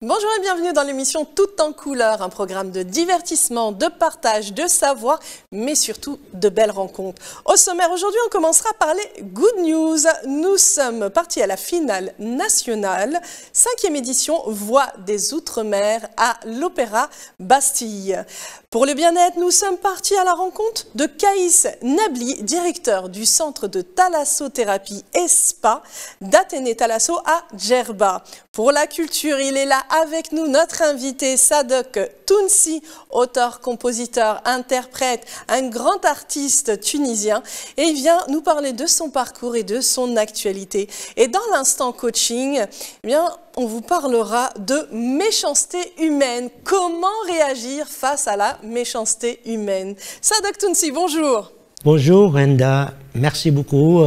Bonjour et bienvenue dans l'émission Tout en couleurs, un programme de divertissement, de partage, de savoir, mais surtout de belles rencontres. Au sommaire aujourd'hui, on commencera par les good news. Nous sommes partis à la finale nationale, 5e édition Voix des Outre-mer à l'Opéra Bastille. Pour le bien-être, nous sommes partis à la rencontre de Caïs Nabli, directeur du centre de thalassothérapie et spa d'Athénée Thalasso à Djerba. Pour la culture, il est là avec nous, notre invité Sadok Tounsi, auteur, compositeur, interprète, un grand artiste tunisien. Et il vient nous parler de son parcours et de son actualité. Et dans l'instant coaching, eh bien, on vous parlera de méchanceté humaine. Comment réagir face à la méchanceté humaine? Sadok Tounsi, bonjour. Bonjour Enda, merci beaucoup.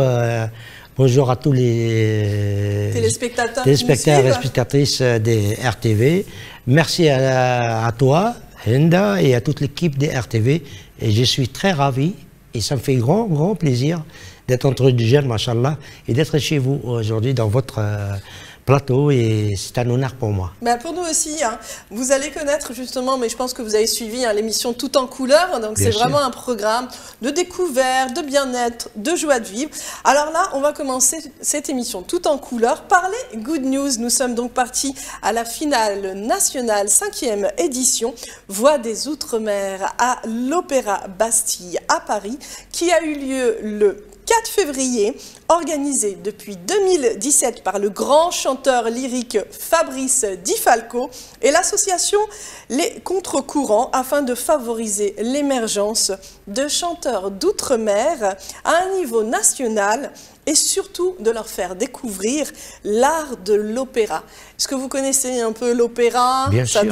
Bonjour à tous les téléspectateurs et spectatrices des RTV. Merci à toi, Enda, et à toute l'équipe des RTV. Et je suis très ravi et ça me fait grand plaisir d'être entre des jeunes, machallah, et d'être chez vous aujourd'hui dans votre plateau, et c'est un honneur pour moi. Ben pour nous aussi, hein. Vous allez connaître justement, mais je pense que vous avez suivi l'émission Tout en couleurs, donc c'est vraiment un programme de découverte, de bien-être, de joie de vivre. Alors là, on va commencer cette émission Tout en couleurs par les good news. Nous sommes donc partis à la finale nationale, 5e édition, Voix des Outre-mer à l'Opéra Bastille à Paris, qui a eu lieu le 4 février, organisé depuis 2017 par le grand chanteur lyrique Fabrice Di Falco et l'association Les Contre-Courants, afin de favoriser l'émergence de chanteurs d'outre-mer à un niveau national et surtout de leur faire découvrir l'art de l'opéra. Est-ce que vous connaissez un peu l'opéra? Bien sûr,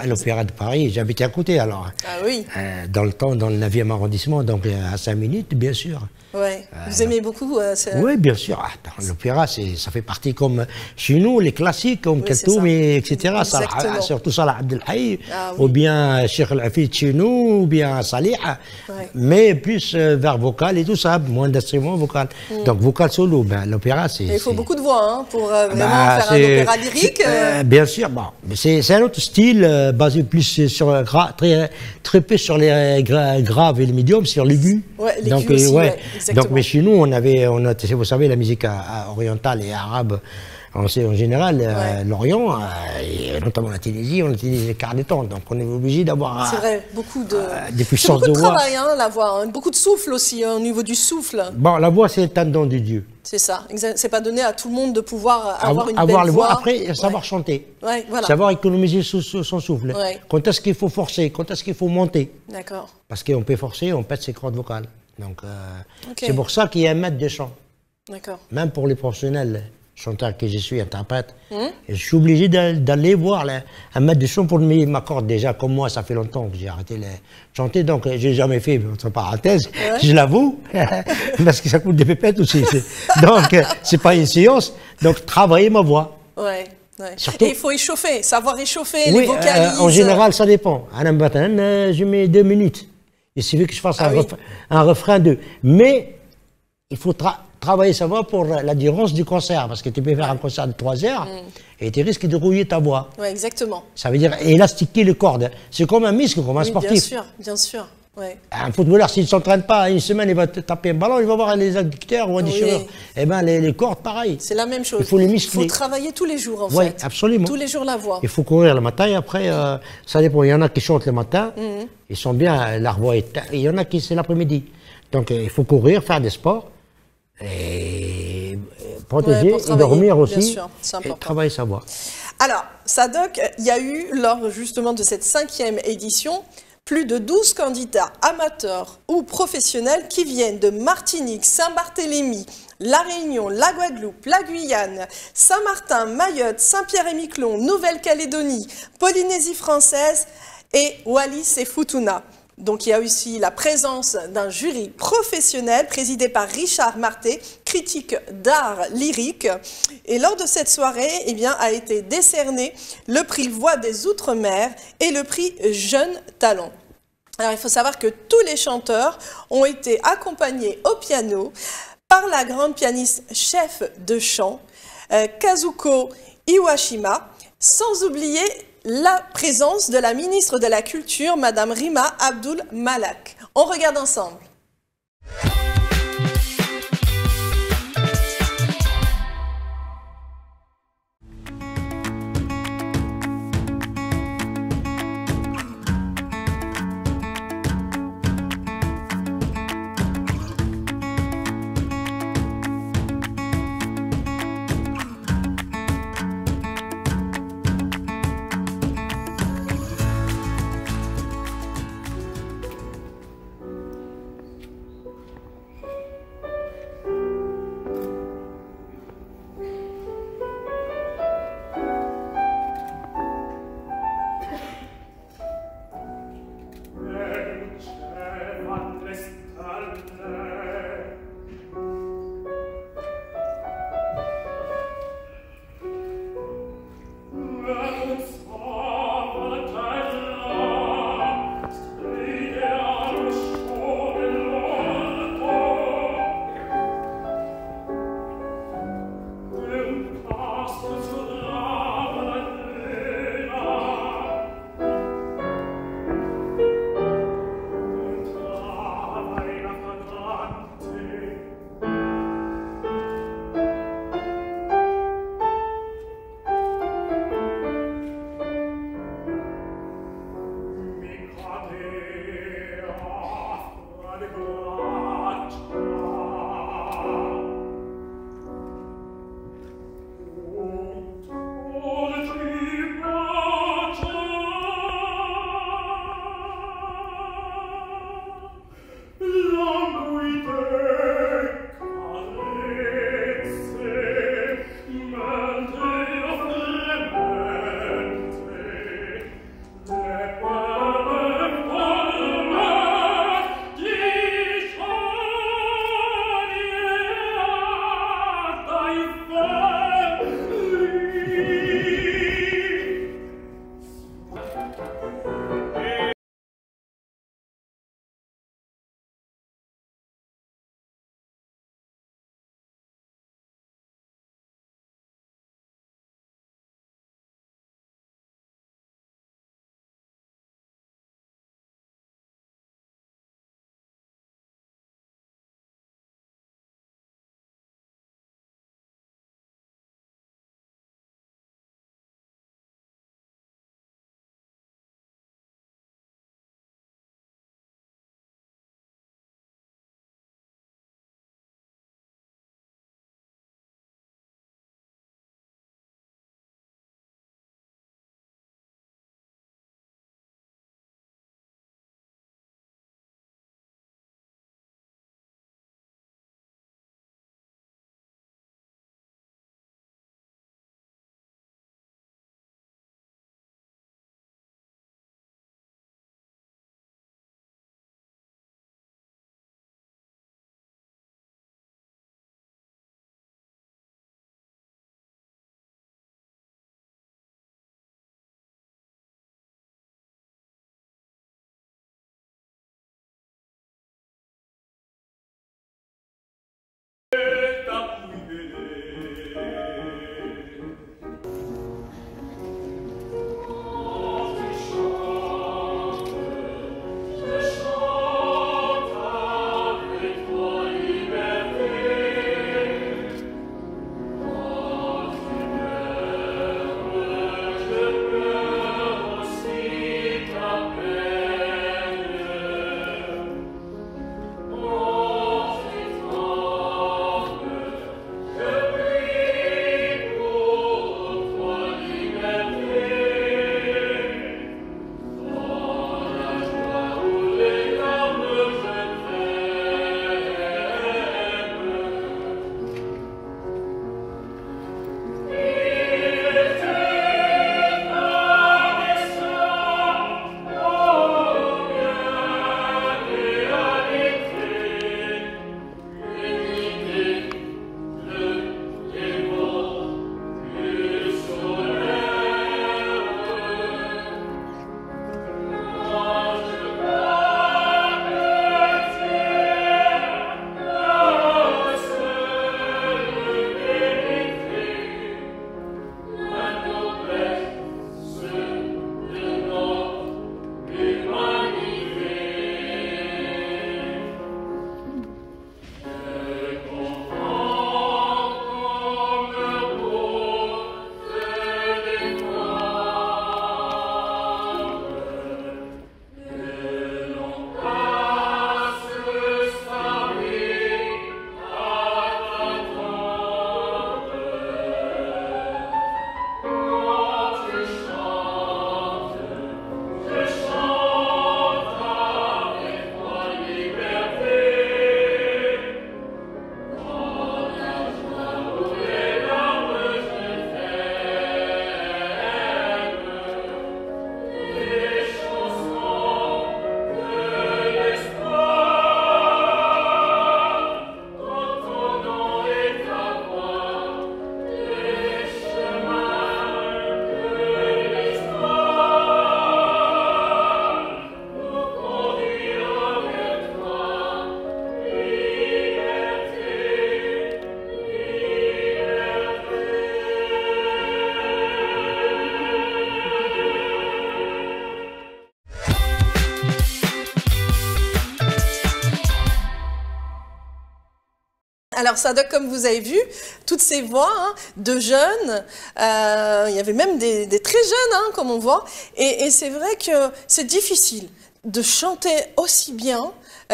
l'opéra de Paris, j'habite à côté alors. Ah oui. Dans le 9e arrondissement, donc à 5 minutes, bien sûr. Ouais. Vous aimez beaucoup Oui, bien sûr. L'opéra, ça fait partie comme chez nous, les classiques, comme Kaltoum, etc. Surtout Salah Abdelhaï, ou bien Cheikh El-Hafid chez nous, ou bien Salih, mais plus vers vocal et tout ça, moins d'instruments vocal. Donc vocal solo, l'opéra, c'est... Il faut beaucoup de voix pour vraiment faire un opéra lyrique. Bien sûr, c'est un autre style basé plus sur très peu sur les graves et les médiums, sur l'aigu. Ouais, l'aigu aussi, donc, mais chez nous, on a, vous savez, la musique orientale et arabe, en général, l'Orient, et notamment la Tunisie, on utilise les quarts des temps. Donc, on est obligé d'avoir... C'est vrai, beaucoup de... des puissances de voix. C'est beaucoup de travail, la voix. Beaucoup de souffle aussi, au niveau du souffle. Bon, la voix, c'est un don de Dieu. C'est ça. C'est pas donné à tout le monde de pouvoir avoir une belle voix. Après, savoir chanter. Voilà. Savoir économiser son souffle. Quand est-ce qu'il faut forcer? Quand est-ce qu'il faut monter? D'accord. Parce qu'on peut forcer, on pète ses cordes vocales. Donc, c'est pour ça qu'il y a un maître de chant. D'accord. Même pour les professionnels chanteurs que je suis, interprète, je suis obligé d'aller voir un maître de chant pour m'accorder. Déjà, comme moi, ça fait longtemps que j'ai arrêté de chanter, donc j'ai jamais fait, entre parenthèses, je l'avoue, parce que ça coûte des pépettes aussi. Donc, c'est pas une séance, donc travailler ma voix. Surtout, et il faut échauffer, savoir échauffer les vocalises. En général, ça dépend. Je mets 2 minutes. Il suffit que je fasse un refrain 2. Mais il faut travailler sa voix pour la durance du concert. Parce que tu peux faire un concert de 3 heures et tu risques de rouiller ta voix. Oui, exactement. Ça veut dire élastiquer les cordes. C'est comme un muscle, comme un sportif. Bien sûr, bien sûr. Un footballeur, s'il ne s'entraîne pas une semaine, il va taper un ballon, il va avoir les adducteurs ou un déchirure. Eh bien, les cordes, pareil. C'est la même chose. Il faut les muscler. Il faut travailler tous les jours, en fait. Oui, absolument. Tous les jours, la voix. Il faut courir le matin et après, ça dépend. Il y en a qui chantent le matin, ils sont bien, leur voix est... Il y en a qui, c'est l'après-midi. Donc, il faut courir, faire des sports, et protéger, et dormir aussi, bien sûr, et travailler sa voix. Alors, Sadok, il y a eu, lors justement de cette 5e édition, plus de 12 candidats amateurs ou professionnels qui viennent de Martinique, Saint-Barthélemy, La Réunion, la Guadeloupe, la Guyane, Saint-Martin, Mayotte, Saint-Pierre-et-Miquelon, Nouvelle-Calédonie, Polynésie française et Wallis et Futuna. Donc il y a aussi la présence d'un jury professionnel présidé par Richard Marté, critique d'art lyrique. Et lors de cette soirée, eh bien, a été décerné le prix Voix des Outre-mer et le prix Jeune Talent. Alors il faut savoir que tous les chanteurs ont été accompagnés au piano par la grande pianiste chef de chant, Kazuko Iwashima, sans oublier la présence de la ministre de la Culture, Madame Rima Abdul Malak. On regarde ensemble. alors Sadok, comme vous avez vu, toutes ces voix hein, de jeunes, il y avait même des très jeunes, hein, comme on voit, et c'est vrai que c'est difficile de chanter aussi bien.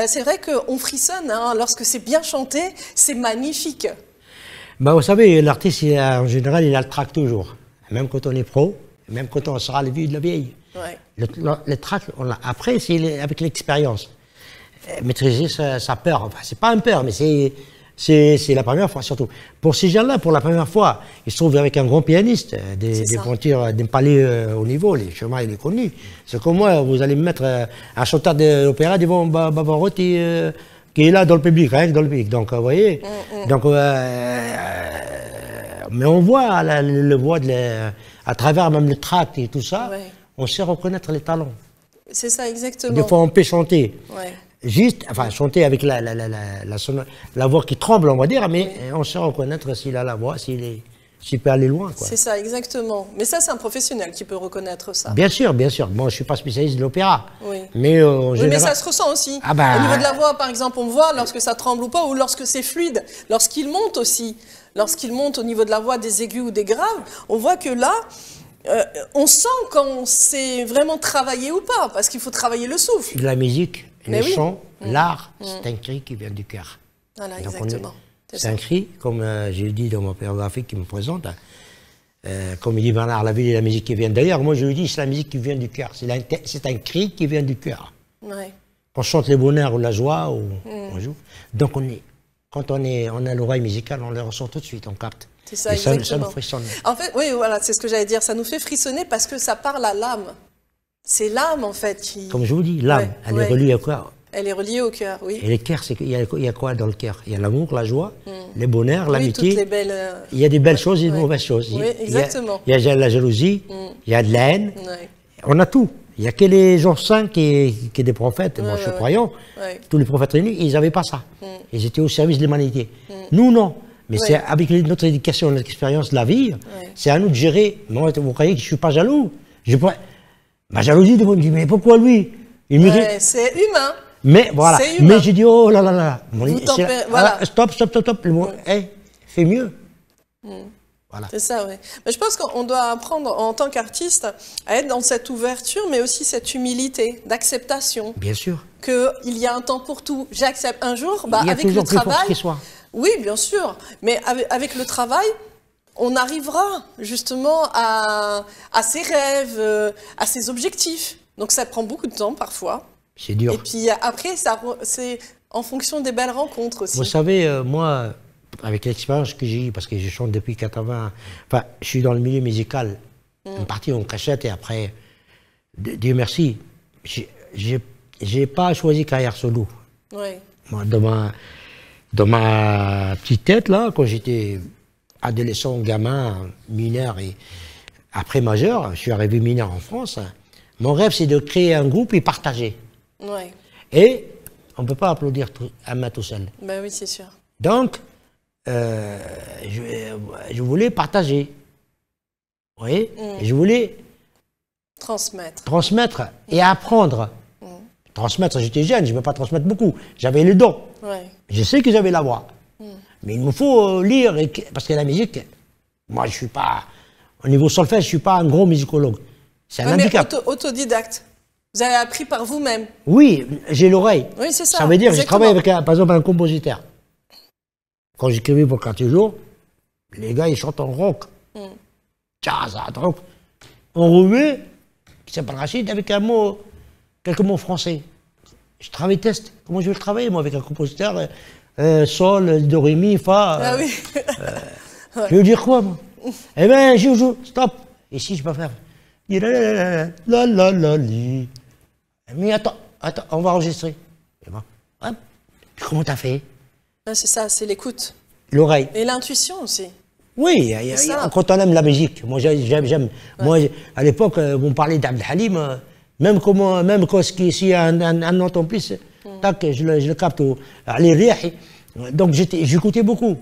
C'est vrai qu'on frissonne hein, lorsque c'est bien chanté, c'est magnifique. Bah, vous savez, l'artiste, en général, il a le trac toujours. Même quand on est pro, même quand on sera le vieux de la vieille. Ouais. Le trac, on l'a. Après, c'est avec l'expérience. Maîtriser sa peur. Enfin, c'est pas une peur, mais c'est la première fois, surtout. Pour ces gens-là, pour la première fois, ils se trouvent avec un grand pianiste, des pointures d'un palais au niveau, les chemins, il est connu. C'est comme moi, vous allez me mettre un chanteur d'opéra devant Bavarotti, qui est là dans le public, rien que dans le public. Donc, vous voyez. Donc, mais on voit le voix à travers même le tract et tout ça, on sait reconnaître les talents. C'est ça, exactement. Des fois, on peut chanter. Ouais. Juste, enfin, chanter avec la voix qui tremble, on va dire, mais on sait reconnaître s'il a la voix, s'il peut aller loin. C'est ça, exactement. Mais ça, c'est un professionnel qui peut reconnaître ça. Bien sûr, bien sûr. Moi, je ne suis pas spécialiste de l'opéra. Oui. Mais, mais ça se ressent aussi. Ah bah... Au niveau de la voix, par exemple, on voit lorsque ça tremble ou pas, ou lorsque c'est fluide, lorsqu'il monte aussi. Lorsqu'il monte au niveau de la voix des aigus ou des graves, on voit que là, on sent quand c'est vraiment travaillé ou pas, parce qu'il faut travailler le souffle. La musique, le chant, l'art, c'est un cri qui vient du cœur. Voilà, exactement. C'est un cri, comme j'ai dit dans ma biographie qui me présente, comme il dit Bernard Laville, la musique qui vient d'ailleurs. Moi, je lui dis, c'est la musique qui vient du cœur. C'est un cri qui vient du cœur. Ouais. On chante le bonheur ou la joie, ou on joue. Donc, quand on a l'oreille musicale, on le ressent tout de suite, on capte. C'est ça, exactement. Ça nous frissonne. En fait, oui, voilà, c'est ce que j'allais dire. Ça nous fait frissonner parce que ça parle à l'âme. C'est l'âme, en fait, qui... Comme je vous dis, l'âme, elle est reliée à quoi? Elle est reliée au cœur, oui. Et le cœur, il y a quoi dans le cœur? Il y a l'amour, la joie, le bonheur, l'amitié. Toutes les belles... Il y a des belles choses et des mauvaises choses. Oui, exactement. Il y a la jalousie, il y a de la haine. On a tout. Il n'y a que les gens saints qui sont des prophètes. Moi, je suis croyant. Tous les prophètes réunis, ils n'avaient pas ça. Ils étaient au service de l'humanité. Nous, non. Mais c'est avec notre éducation, notre expérience de la vie, c'est à nous de gérer. Moi, vous croyez que je ne suis pas jaloux? Ma jalousie, vous me dites, mais pourquoi lui? C'est humain. Mais voilà. Mais j'ai dit, oh là là là. Voilà. Stop. Fais mieux. Voilà. C'est ça, oui. Mais je pense qu'on doit apprendre en tant qu'artiste à être dans cette ouverture, mais aussi cette humilité, d'acceptation. Bien sûr. Qu'il y a un temps pour tout. J'accepte un jour, il y a avec toujours le travail. Plus fort qu'il soit. Oui, bien sûr. Mais avec le travail, on arrivera justement à ses rêves, à ses objectifs. Donc ça prend beaucoup de temps parfois. C'est dur. Et puis après, c'est en fonction des belles rencontres aussi. Vous savez, moi, avec l'expérience que j'ai eue, parce que je chante depuis 80, enfin, je suis dans le milieu musical, une partie en cachette, et après, Dieu merci, j'ai pas choisi carrière solo. Oui. Moi, dans ma petite tête, là, quand j'étais adolescent, gamin, mineur et après majeur, je suis arrivé mineur en France, mon rêve, c'est de créer un groupe et partager. Ouais. Et on ne peut pas applaudir un main tout seul. Ben oui, c'est sûr. Donc, je voulais partager. Vous voyez? Je voulais transmettre et apprendre. Transmettre, j'étais jeune, je ne peux pas transmettre beaucoup. J'avais le don. Ouais. Je sais que j'avais la voix. Mais il me faut lire, parce que la musique, moi, je ne suis pas... Au niveau solfège, je ne suis pas un gros musicologue. C'est un handicap. Mais autodidacte. Vous avez appris par vous-même. Oui, j'ai l'oreille. Oui, c'est ça. Ça veut dire que je travaille avec, par exemple, un compositeur. Quand j'écrivais pour Quartier Jour, les gars, ils chantent en rock. Jazz, rock. On remet, qui s'appelle Rachid, avec quelques mots français. Je travaille test. Comment je vais le travailler, moi, avec un compositeur sol, do, ré, mi, fa. Ah oui. Je veux dire quoi, moi? Eh bien, je joue, stop. Ici, je peux faire. Mais attends, on va enregistrer. Et bon, hop. Comment t'as fait? C'est ça, c'est l'écoute. L'oreille. Et l'intuition aussi. Oui, quand on aime la musique. Moi, j'aime. Moi, à l'époque, vous me parlez d'Abd Halim, même quand s'il y a un nom en plus, tac, je le capte. Donc, j'écoutais beaucoup.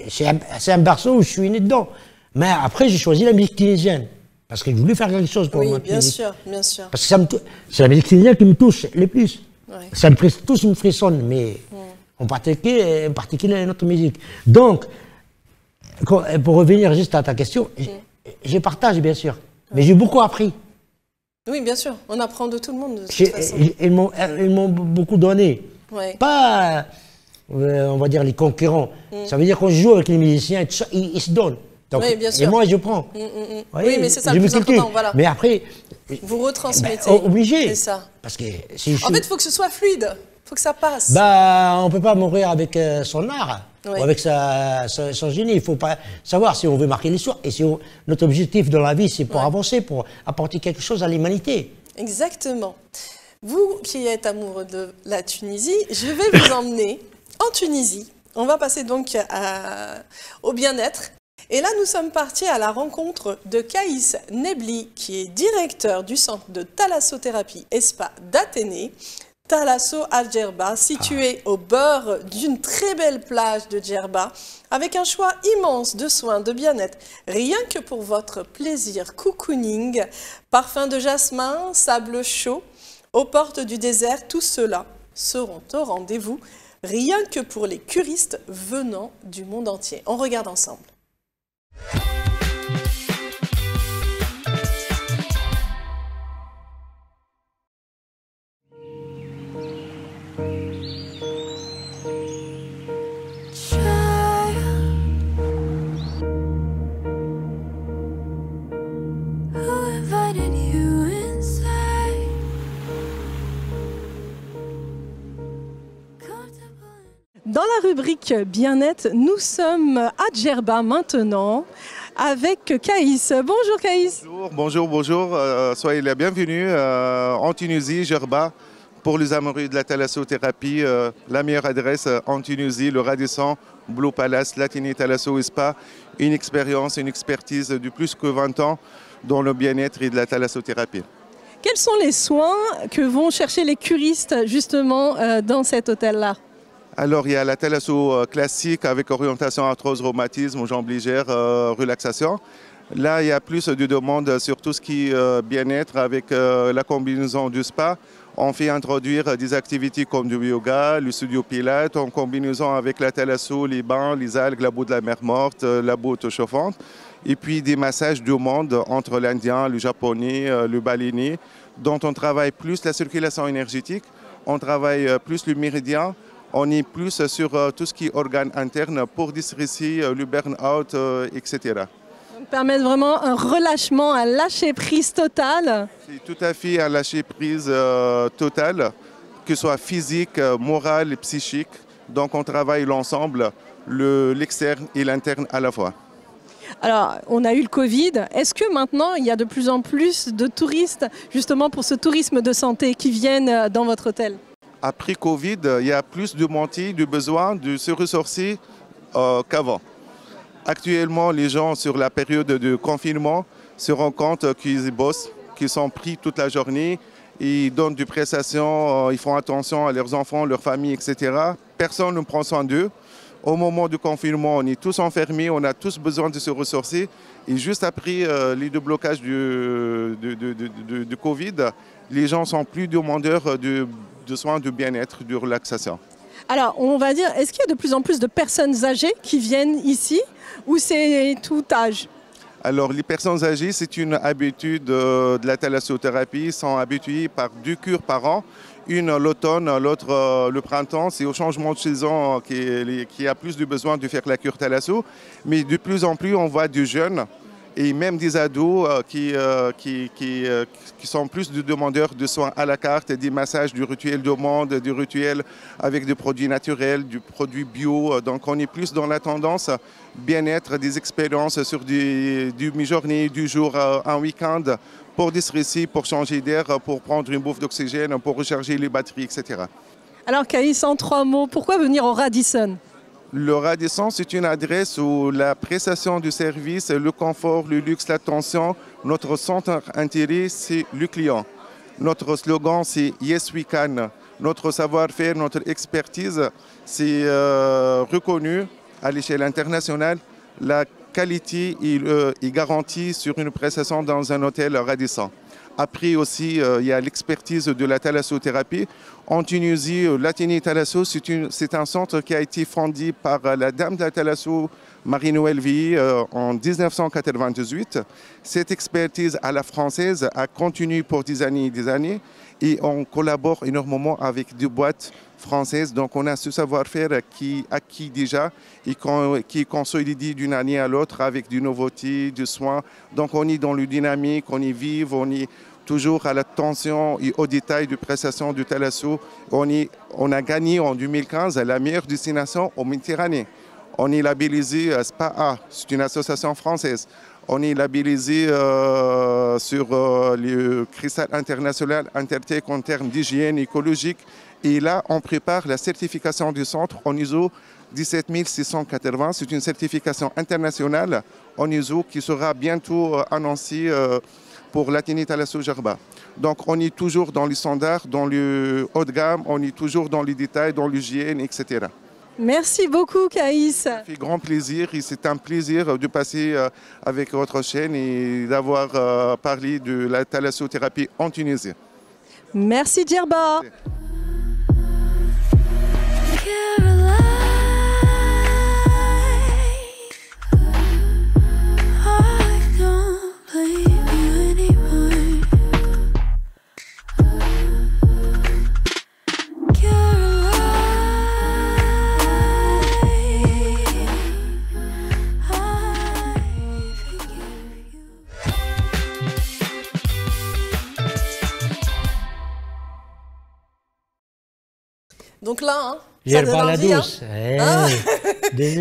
C'est un berceau où je suis né dedans. Mais après, j'ai choisi la musique tunisienne. Parce que je voulais faire quelque chose pour moi. Oui, bien sûr, bien sûr. Parce que c'est la musique tunisienne qui me touche le plus. Ouais. Tous me frissonnent, mais en particulier notre musique. Donc, pour revenir juste à ta question, je partage bien sûr, mais j'ai beaucoup appris. Oui, bien sûr, on apprend de tout le monde de toute façon. Ils m'ont beaucoup donné. Ouais. Pas, on va dire, les concurrents. Ça veut dire qu'on joue avec les musiciens, et tout ça, ils se donnent. Donc, oui, bien sûr. Et moi, je prends. Oui, mais c'est ça le plus important, voilà. Mais après... Vous retransmettez. Obligé. C'est ça. Parce que si en fait, il faut que ce soit fluide. Il faut que ça passe. On ne peut pas mourir avec son art, oui. ou avec son génie. Il faut pas savoir si on veut marquer l'histoire. Et si notre objectif dans la vie, c'est pour avancer, pour apporter quelque chose à l'humanité. Exactement. Vous qui êtes amoureux de la Tunisie, je vais vous emmener en Tunisie. On va passer donc au bien-être. Et là, nous sommes partis à la rencontre de Kaïs Nebli, qui est directeur du centre de thalassothérapie et spa d'Athénée, Thalasso à Djerba, situé au bord d'une très belle plage de Djerba, avec un choix immense de soins de bien-être, rien que pour votre plaisir cocooning, parfum de jasmin, sable chaud, aux portes du désert, tout cela seront au rendez-vous, rien que pour les curistes venant du monde entier. On regarde ensemble. Dans la rubrique bien-être, nous sommes à Djerba maintenant avec Kaïs. Bonjour Kaïs. Bonjour. Soyez les bienvenus en Tunisie, Djerba, pour les amoureux de la thalassothérapie. La meilleure adresse en Tunisie, le Radisson Blue Palace, l'Athénée Thalasso Spa. Une expérience, une expertise de plus que 20 ans dans le bien-être et de la thalassothérapie. Quels sont les soins que vont chercher les curistes justement dans cet hôtel-là ? Alors, il y a la thalasso classique avec orientation arthrose, rhumatisme, jambes légères, relaxation. Là, il y a plus de demandes sur tout ce qui est bien-être avec la combinaison du spa. On fait introduire des activités comme du yoga, le studio pilates, en combinaison avec la thalasso, les bains, les algues, la boue de la mer morte, la boue chauffante. Et puis des massages du monde entre l'Indien, le Japonais, le balénais, dont on travaille plus la circulation énergétique, on travaille plus le méridien. On est plus sur tout ce qui est organes internes pour distresser le burn-out, etc. Donc, permettre vraiment un relâchement, un lâcher-prise total. C'est tout à fait un lâcher-prise total, que ce soit physique, moral et psychique. Donc on travaille l'ensemble, l'externe et l'interne à la fois. Alors, on a eu le Covid. Est-ce que maintenant, il y a de plus en plus de touristes, justement pour ce tourisme de santé, qui viennent dans votre hôtel ? Après Covid, il y a plus de montée du besoin de se ressourcer qu'avant. Actuellement, les gens, sur la période de confinement, se rendent compte qu'ils bossent, qu'ils sont pris toute la journée, ils donnent des prestations, ils font attention à leurs enfants, leurs familles, etc. Personne ne prend soin d'eux. Au moment du confinement, on est tous enfermés, on a tous besoin de se ressourcer. Et juste après les déblocages du Covid, les gens sont plus demandeurs de soins de bien-être, de relaxation. Alors, on va dire, est-ce qu'il y a de plus en plus de personnes âgées qui viennent ici ou c'est tout âge ? Alors, les personnes âgées, c'est une habitude de la thalassothérapie. Ils sont habitués par 2 cures par an. Une l'automne, l'autre le printemps. C'est au changement de saison qu'il y a plus de besoin de faire la cure thalasso. Mais de plus en plus, on voit des jeunes et même des ados qui sont plus de demandeurs de soins à la carte, des massages, du rituel de monde, du rituel avec des produits naturels, du produit bio. Donc on est plus dans la tendance bien-être, des expériences sur du mi-journée, du jour, un week-end, pour déstresser, pour changer d'air, pour prendre une bouffe d'oxygène, pour recharger les batteries, etc. Alors Kaïs, en 3 mots, pourquoi venir au Radisson ? Le Radisson, c'est une adresse où la prestation du service, le confort, le luxe, l'attention, notre centre d'intérêt, c'est le client. Notre slogan, c'est « Yes, we can ». Notre savoir-faire, notre expertise, c'est reconnu à l'échelle internationale. La qualité est garantie sur une prestation dans un hôtel Radisson. Après aussi, il y a l'expertise de la thalassothérapie. En Tunisie, l'Athénée Thalasso, c'est un centre qui a été fondé par la dame de Thalasso, Marie-Noëlle Vie, en 1998. Cette expertise à la française a continué pour des années et on collabore énormément avec des boîtes françaises. Donc on a ce savoir-faire qui est acquis déjà et qui est consolidé d'une année à l'autre avec des nouveautés, des soins. Donc on est dans le dynamique, on est vive, on est toujours à l'attention et au détail de prestations du Thalasso. On a gagné en 2015 la meilleure destination en Méditerranée. On est labellisé SPA, c'est une association française. On est labellisé sur le cristal international Intertech en termes d'hygiène écologique. Et là, on prépare la certification du centre en ISO 17680. C'est une certification internationale en ISO qui sera bientôt annoncée pour l'Athénée Thalasso Djerba. Donc on est toujours dans les standards, dans le haut de gamme, on est toujours dans les détails, dans l'hygiène, etc. Merci beaucoup, Caïs. Ça fait grand plaisir et c'est un plaisir de passer avec votre chaîne et d'avoir parlé de la thalassothérapie en Tunisie. Merci, Djerba. Donc là, hein, ça donne envie.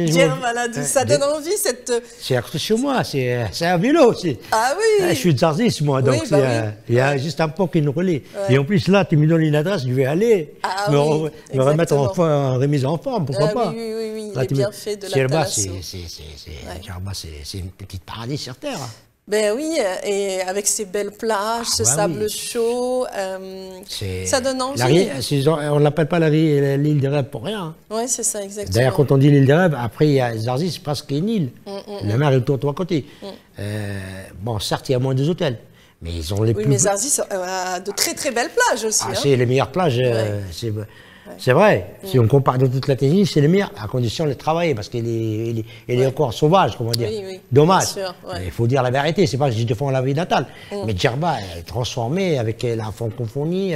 Djerba la douce, ça donne envie cette... C'est à côté de chez moi, c'est un vélo. Ah oui. Je suis de Zarzis, moi, donc oui, il y a juste un pont qui nous relie. Ouais. Et en plus, là, tu me donnes une adresse, je vais aller me remettre en remise en forme, pourquoi pas. Oui, là, les bienfaits de la thalasso. Djerba, c'est une petite paradis sur Terre. Ben oui, et avec ces belles plages, ce sable chaud, ça donne envie. On ne l'appelle pas l'île des Rêves pour rien. Oui, c'est ça, exactement. D'ailleurs, quand on dit l'île des Rêves, après, il y a Zarzis, c'est presque une île. La mer est autour de trois côtés. Bon, certes, il y a moins des hôtels, mais ils ont les plus... Oui, mais Zarzis a de très très belles plages aussi. Ah, c'est les meilleures plages, c'est vrai. Si on compare de toute la Tunisie, c'est le meilleur, à condition de travailler, parce qu'il est encore sauvage, comment dire. Dommage. Il faut dire la vérité, c'est pas que je défends la vie natale. Mais Djerba est transformé avec la francophonie,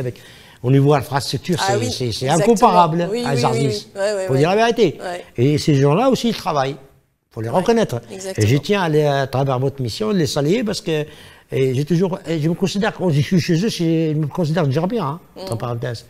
au niveau de l'infrastructure, c'est incomparable à Zarzis. Il faut dire la vérité. Et ces gens-là aussi, ils travaillent. Il faut les reconnaître. Exactement. Et je tiens à travers votre mission, de les saluer, parce que je me considère, quand je suis chez eux, je me considère djerbien, entre parenthèses.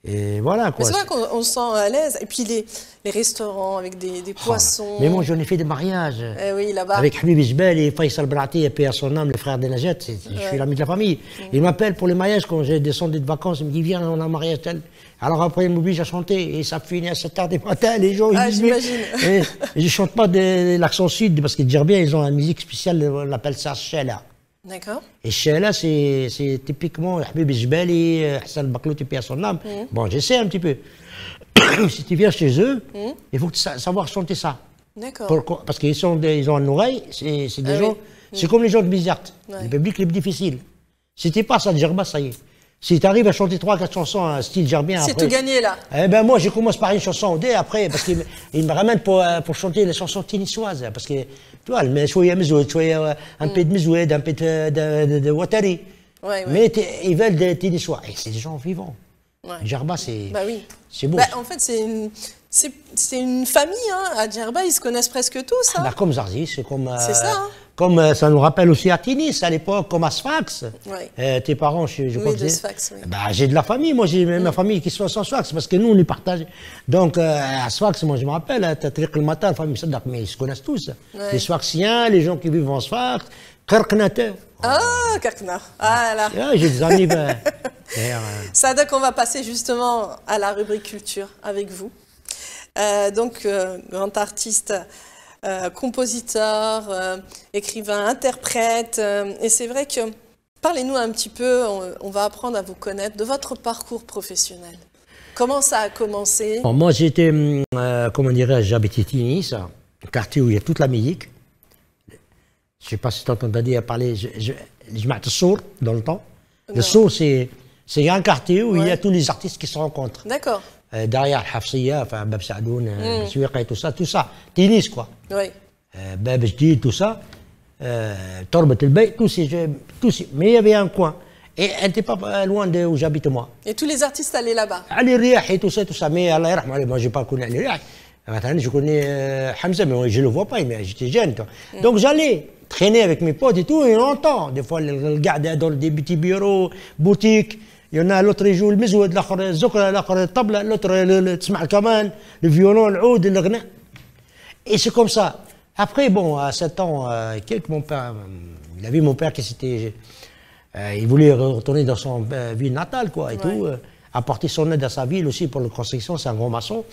Et voilà quoi. C'est vrai qu'on se sent à l'aise. Et puis les restaurants avec des poissons. Mais moi j'en ai fait des mariages. Oui, là-bas. Avec Habib Jbel et Faisal Blati et à son âme, le frère de Najat. Je suis l'ami de la famille. Il m'appelle pour les mariages quand j'ai descendu de vacances. Il me dit viens, on a un mariage tel. Alors après il m'oblige à chanter et ça finit à 7h du matin. Les gens ils disent j'imagine. Et je chante pas de l'accent sud parce qu'ils Djerbia ils ont une musique spéciale, on appelle ça Shela. D'accord. Et Shela, c'est typiquement Habib Jbali, Hassan Baklouti, à son âme. Bon, j'essaie un petit peu. Si tu viens chez eux, il faut savoir chanter ça. D'accord. Parce qu'ils ont une oreille, c'est des gens, c'est comme les gens de Bizerte, le public les plus difficiles. Si tu passes à Djerba, ça y est. Si tu arrives à chanter 3-4 chansons style djerbien, c'est tout gagné là. Eh ben moi, je commence par une chanson au dé, après, parce qu'il me ramène pour chanter les chansons tunisoises. Parce que, tu vois, شوية مزود, شوية un peu de mizoued, un peu de watari. Mais ils veulent des tunisois. Et c'est des gens vivants. Djerba, c'est beau. Bah, en fait, c'est une famille, hein. À Djerba, ils se connaissent presque tous. Hein. Comme Zarzis, c'est comme... c'est ça, hein. Comme ça nous rappelle aussi à Tunis, à l'époque, comme à Sfax. Tes parents, je crois que Sfax, j'ai de la famille, moi j'ai ma famille qui soit sans Sfax, parce que nous on les partage. Donc à Sfax, moi je me rappelle, le matin, la famille Sadak, mais ils se connaissent tous. Les Sfaxiens, les gens qui vivent en Sfax, Karknate. Ah, Karkna. Ah là. J'ai des amis. Sadak, on va passer justement à la rubrique culture avec vous. Donc, grand artiste. Compositeur, écrivain, interprète. Et c'est vrai que, parlez-nous un petit peu, on va apprendre à vous connaître, de votre parcours professionnel. Comment ça a commencé? Bon, moi, j'étais, comment dirais-je, j'habitais Tunis, un quartier où il y a toute la musique. Je ne sais pas si tu as entendu parler, je mets le sourd dans le temps. Le sourd, c'est C'est un quartier où il y a tous les artistes qui se rencontrent. D'accord. Derrière Hafsiya, enfin Bab Saadoun, Souiqa et tout ça. Tennis, quoi. Oui. Bab Jdid, tout ça. Torbat el Bey, tous ces. Mais il y avait un coin. Et elle n'était pas loin de où j'habite moi. Et tous les artistes allaient là-bas. Ali Riah et tout ça. Mais Allah yarham, moi je n'ai pas connu Ali Riah. Maintenant, je connais Hamza, mais je ne le vois pas, mais j'étais jeune. Donc j'allais traîner avec mes potes et tout, et longtemps. Des fois, le gars dans des petits bureaux, boutiques. Il y en a l'autre qui joue le mizouad, l'autre le zokra, l'autre le tabla, l'autre le tsma kaman, le violon, le oud, le ghna. Et c'est comme ça. Après, bon, à 7 ans, mon père, il a vu mon père qui s'était. Il voulait retourner dans son ville natale, quoi, et tout. Apporter son aide à sa ville aussi pour la construction, c'est un grand maçon.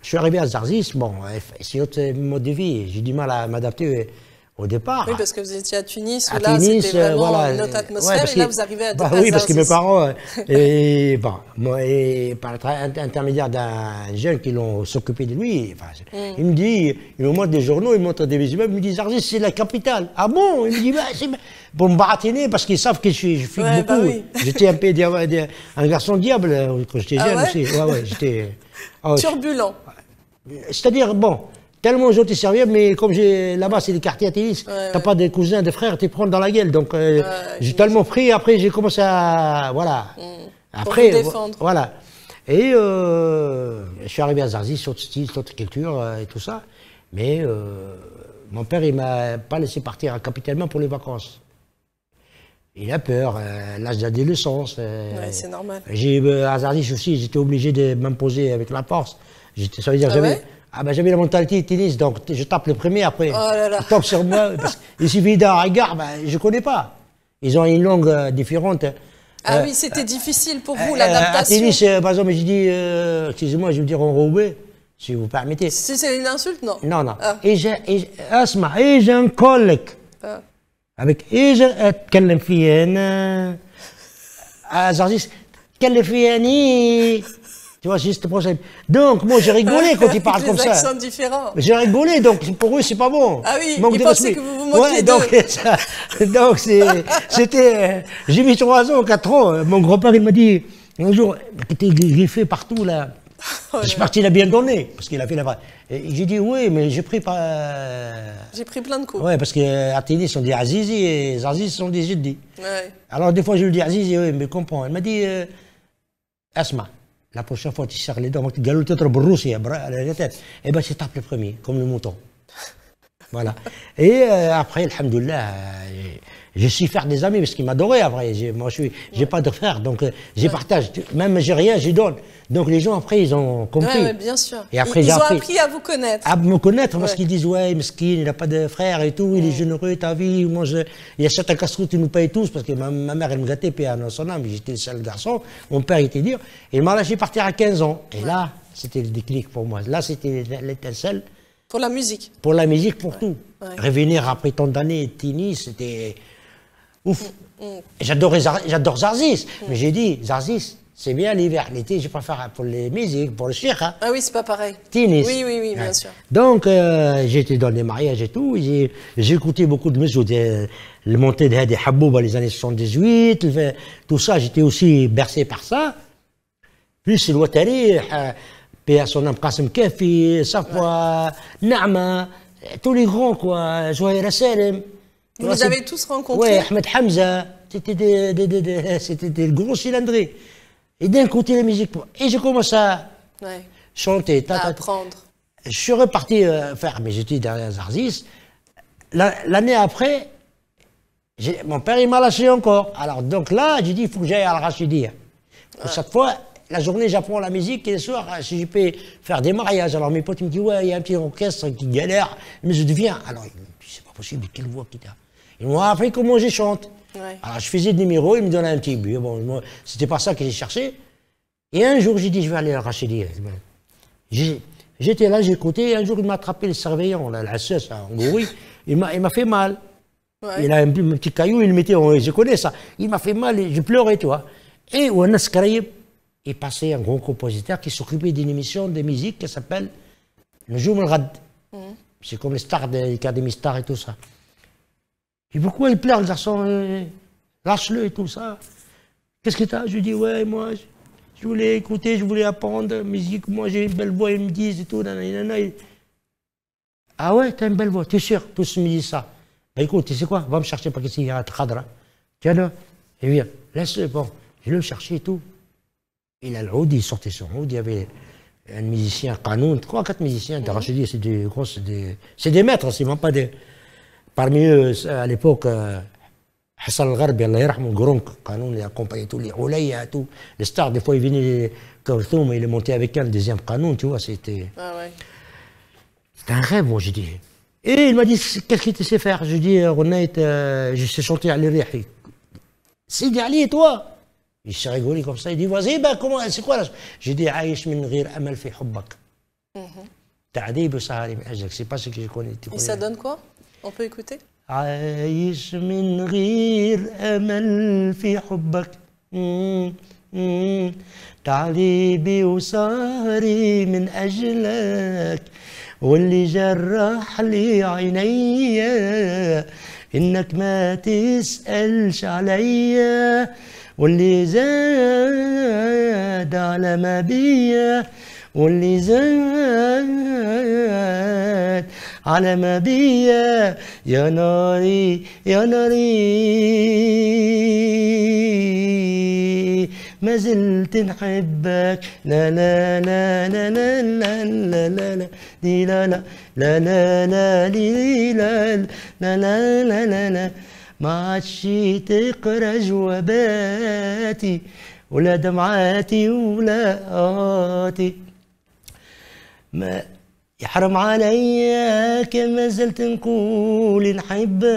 Je suis arrivé à Zarzis, bon, c'est autre mode de vie. J'ai du mal à m'adapter au départ. Oui, parce que vous étiez à Tunis, où à là, Tunis, c'était vraiment voilà, une autre atmosphère, et là, vous arrivez à oui, parce que mes parents, et, bon, moi, et par l'intermédiaire d'un jeune qui l'ont s'occupé de lui, enfin, il me dit, il me montre des journaux, il me montre des visuels, il me dit, Zarzis, c'est la capitale. Ah bon? Il me dit, bah, c'est pour me baratiner, parce qu'ils savent que je fume beaucoup. Bah oui. J'étais un peu un garçon diable quand j'étais jeune aussi. Ouais, j'étais. Turbulent. C'est-à-dire, bon, tellement gentil serviable, mais comme là-bas, c'est des quartiers à tennis, t'as pas de cousins, de frères, tu prends dans la gueule. Donc, j'ai tellement pris, après, j'ai commencé à. Voilà. Après, pour vous défendre. Voilà. Et je suis arrivé à Zarzis, autre style, autre culture et tout ça. Mais mon père, il m'a pas laissé partir capitalement pour les vacances. Il a peur, l'âge de l'adolescence. C'est normal. À Zarzis aussi, j'étais obligé de m'imposer avec la force. Ça veut dire j'avais la mentalité de tennis, donc je tape le premier, après je tape sur moi. Il suffit d'un regard, je ne connais pas. Ils ont une langue différente. Oui, c'était difficile pour vous, l'adaptation. À tennis, par exemple, je dis, excusez-moi, je vais dire en roubaix, si vous permettez. Si c'est une insulte, non. Non. Et j'ai un collègue. Avec je اتكلم فيه انا Zarzis اتكلم فيه اني. Tu vois, c'est juste possible. Donc, moi, j'ai rigolé quand ils parlent comme ça. Des accents différents. J'ai rigolé, donc pour eux, c'est pas bon. Ah oui, ils pensaient que vous vous moquiez d'eux. Donc, c'était. J'ai mis 3 ans, 4 ans. Mon grand-père, il m'a dit, un jour, t'es griffé partout, là. Je suis parti, il a bien donné, parce qu'il a fait la vraie. J'ai dit, oui, mais j'ai pris pas. J'ai pris plein de coups. Oui, parce qu'à tennis, on dit Azizi et Zarzis sont des Jiddi. Alors, des fois, je lui dis Azizi, oui, mais comprends. Elle m'a dit, Asma. La prochaine fois, tu serres les dents, tu galoutes le brousse à la tête. Eh bien, tu tapes le premier, comme le mouton. Voilà. Et après, alhamdoulilah, je suis faire des amis, parce qu'ils m'adoraient après. Moi, j'ai pas de frère, donc j'ai partage. Même j'ai rien, je donne. Donc les gens, après, ils ont compris. Oui, bien sûr. Et après, ils ont appris à vous connaître. À me connaître, parce qu'ils disent, ouais, mesquin, il n'a pas de frère et tout, il est généreux, ta vie, il y a certains casse-croûtes, tu nous payes tous, parce que ma mère, elle me gâtait, puis à son âme, j'étais le seul garçon. Mon père, il était dur. Et il m'a lâché partir à 15 ans. Et là, c'était le déclic pour moi. Là, c'était l'étincelle. Pour la musique. Pour la musique, pour tout. Revenir après tant d'années de tennis, c'était ouf. J'adore Zarzis, mais j'ai dit, Zarzis, c'est bien l'hiver. L'été, je préfère pour les musiques, pour le chir. Hein. Ah oui, c'est pas pareil. Tennis. Oui, bien sûr. Donc, j'étais dans les mariages et tout. J'ai écouté beaucoup de musique. Le montée de Hadi Habouba les années 78, tout ça, j'étais aussi bercé par ça. Plus le Ouattari, puis à son âme Qasim Kafi, Safwa, Naama, tous les grands, quoi, Zouhaïra Salem. Vous les avez tous rencontrés? Oui, Ahmed Hamza, c'était des gros cylindrés. Et d'un côté, la musique. Et j'ai commencé à chanter, à apprendre. Je suis reparti faire mes études derrière Zarzis. L'année après, mon père, il m'a lâché encore. Alors, donc là, j'ai dit, il faut que j'aille à Al-Rachidia. Cette fois, la journée, j'apprends la musique et le soir, si je peux faire des mariages. Alors, mes potes, ils me disent, ouais, il y a un petit orchestre qui galère, mais je deviens. Alors, c'est pas possible, quelle voix qu'il a. Ils m'ont appris comment je chante. Alors, je faisais des numéros, ils me donnaient un petit but. Bon, c'était pas ça que j'ai cherché. Et un jour, j'ai dit, je vais aller à Al-Rachidia. J'étais là, j'ai écouté, et un jour, il m'a attrapé le surveillant, la SES, en Goury. Il m'a fait mal. Il a un petit caillou, il le mettait, je connais ça. Il m'a fait mal, et je pleurais, tu vois. Et Ouanas Karayeb est passé un grand compositeur qui s'occupait d'une émission de musique qui s'appelle Noujoum al-Ghad. C'est comme les stars de l'Académie Star et tout ça. Et pourquoi il pleure, le garçon? Lâche-le et tout ça. qu'est-ce que t'as? Je dis, ouais, moi, je voulais écouter, je voulais apprendre la musique. Moi, j'ai une belle voix, ils me disent et tout. Nanana. Ah ouais, t'as une belle voix, t'es sûr? Tous me disent ça. Bah écoute, tu sais quoi? Va me chercher par ici, il y a un khadra. Tiens là, et viens, laisse-le. Bon, je le cherchais et tout. Il a le oud, il sortait son oud, il y avait un musicien, Qanoun, 3 ou 4 musiciens. Je dis, c'est des grosses, c'est des maîtres, c'est même pas des. Parmi eux, à l'époque, Hassan al-Gharbi, Allah yarhamou, Gronk, Qanoun, il accompagnait tous les Oulaya, tout. Les stars, des fois, ils venaient, Kalthoum, il est monté avec un, le deuxième Qanoun, tu vois, c'était. Ah ouais. C'était un rêve, moi, j'ai dit. Et il m'a dit, qu'est-ce que tu sais faire? Je dis, Ronait, je sais chanter à l'Irihi. Sidi Ali, et toi? Il s'est rigolé comme ça, il dit, vas-y, ben comment, c'est quoi là? J'ai dit, Aïch min ghir amal fi hubbak. Ta'dib sahari min ajak, c'est pas ce que je connais. Et ça donne quoi? On peut écouter? Aïch min ghir amal fi hubbak. تعذيبي وسهري من أجلك واللي جرح لي عيني إنك ما تسألش عليا واللي زاد على ما بيا واللي زاد على ما بيا يا ناري يا ناري ما زلت نحبك لا لا لا لا لا لا لا لا لا دي لا لا لا لا لا لي لا لا لا لا لا لا ما عادش تقرا جواباتي ولا دمعاتي ولا آتي ما يحرم عليا كما زلت نقول نحبك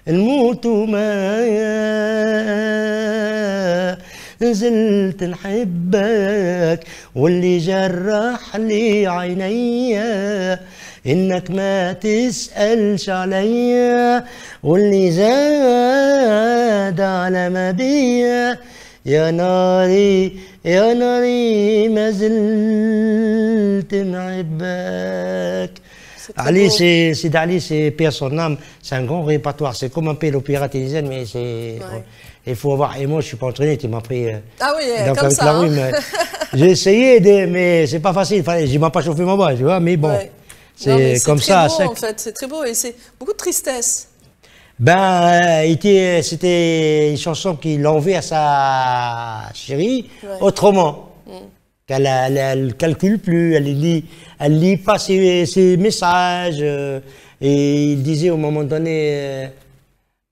الموت وما زلت نحبك واللي جرح لي عيني إنك ما تسألش عليا واللي زاد على ما بيا يا ناري يا ناري ما زلت نحبك. Ali, c'est d'Ali, c'est paix à son âme, c'est un grand répertoire. C'est comme un peu l'opéra tunisien, mais c'est. Ouais. Il faut avoir. Et moi, je suis pas entraîné, tu m'as pris. Ah oui, donc comme avec ça. La rue, j'ai essayé, mais c'est pas facile. J'ai même pas chauffé ma voix, tu vois, mais bon. Ouais. C'est comme ça. C'est beau, en fait, c'est très beau et c'est beaucoup de tristesse. Ben, c'était une chanson qu'il envoie à sa chérie autrement. Qu'elle ne calcule plus, elle lit pas ses messages. Et il disait au moment donné,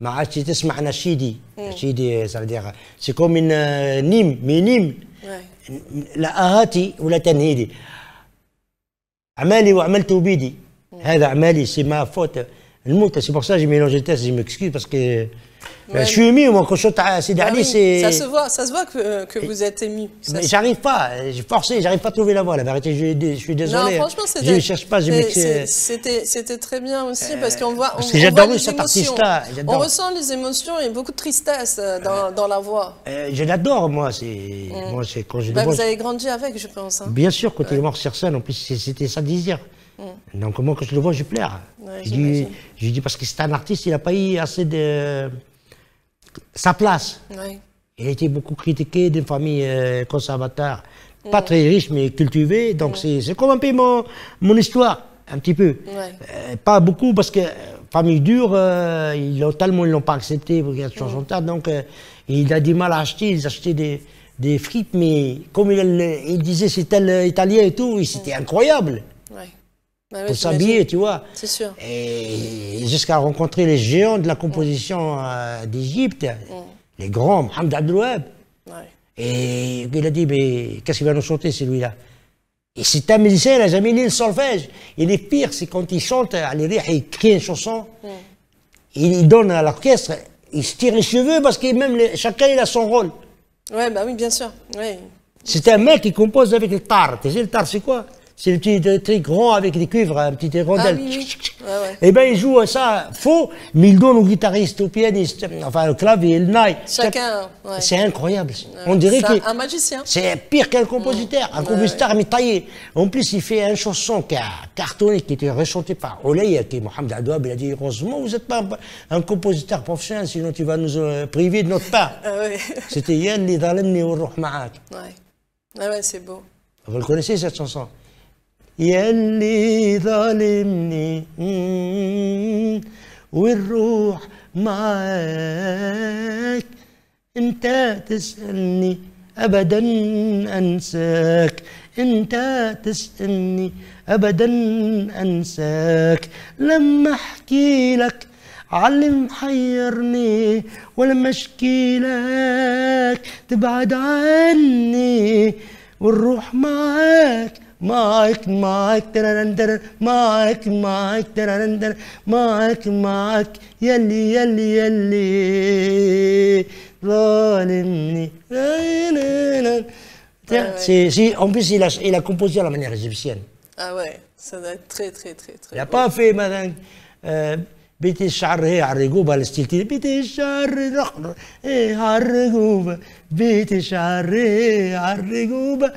ما عادش تسمع نشيدي. نشيدي, ça veut dire, c'est comme une hymne, mais une hymne. لا أهاتي ولا تنهيدي. أعمالي وعملت بيدي. هذا أعمالي, c'est ma faute. C'est pour ça que j'ai mélangé le texte, je m'excuse parce que je suis ému, moi, quand je chante à Sidi Ali, c'est... Ça se voit que vous êtes ému. Mais j'arrive pas, j'ai forcé, j'arrive pas à trouver la voix, la vérité, je suis désolé. Non, franchement, je ne cherche pas, je m'excuse. C'était très bien aussi, parce qu'on voit, parce que j'adore cet artiste-là. On ressent les émotions et beaucoup de tristesse dans la voix. Je l'adore, moi, quand je le vois... Vous avez grandi avec, je pense. Hein. Bien sûr, quand il est mort sur scène, en plus, c'était sa désir. Donc moi, quand je le vois, je pleure. Ouais, je dis parce que c'est un artiste, il n'a pas eu assez de sa place. Ouais. Il a été beaucoup critiqué d'une famille conservateur, pas très riche mais cultivée. Donc c'est comme un peu mon histoire, un petit peu. Pas beaucoup parce que famille dure, ils l'ont pas accepté pour qu'il y ait de chansons tard. Donc il a du mal à acheter. Ils achetaient des frites, mais comme il disait c'était italien et tout, c'était incroyable. Pour s'habiller, tu vois. C'est sûr. Et jusqu'à rencontrer les géants de la composition d'Égypte, les grands, Mohamed Abdelouab. Et il a dit, mais qu'est-ce qu'il va nous chanter celui-là? Et c'est un musicien, il n'a jamais lu le solfège. Et le pire, c'est quand il chante à l'Irih, il crée une chanson, il donne à l'orchestre, il se tire les cheveux parce que même chacun il a son rôle. Ouais, bah oui, bien sûr. Ouais. C'est un mec qui compose avec le tar. Tu sais, le tar, c'est quoi? C'est le petit truc rond avec des cuivres, un petit rondelle. Ah, oui. Ouais, ouais. Et ben il joue ça faux, mais il donne au guitariste, au pianiste, enfin au clavier, le nail. Chacun. Ouais. C'est incroyable. On dirait que un magicien. c'est pire qu'un compositeur. Un compositeur mais taillé. En plus, il fait une chanson qui a cartonné, qui était rechantée par Olaya, qui est Mohamed Adouab. Il a dit heureusement, vous n'êtes pas un compositeur professionnel, sinon tu vas nous priver de notre part. Ouais. C'était Yalli Dhalemni wa Ruh Ma'ak. Ouais. Ah ouais, c'est beau. Vous le connaissez cette chanson? يلي ظالمني والروح معاك انت تسألني ابدا انساك انت تسألني ابدا انساك لما احكي لك علي محيرني ولما اشكي لك تبعد عني والروح معاك معك معك ترندر معك معك ترندر معك معك يلي يلي يلي ظالمني. En plus, il a composé à la manière égyptienne. Ah ouais, ça doit être très. Il n'a pas fait, madame. بيت الشعر هي على الرقوبة الاستيلتي بيت الشعر رقر هي على الرقوبة بيت الشعر هي على الرقوبة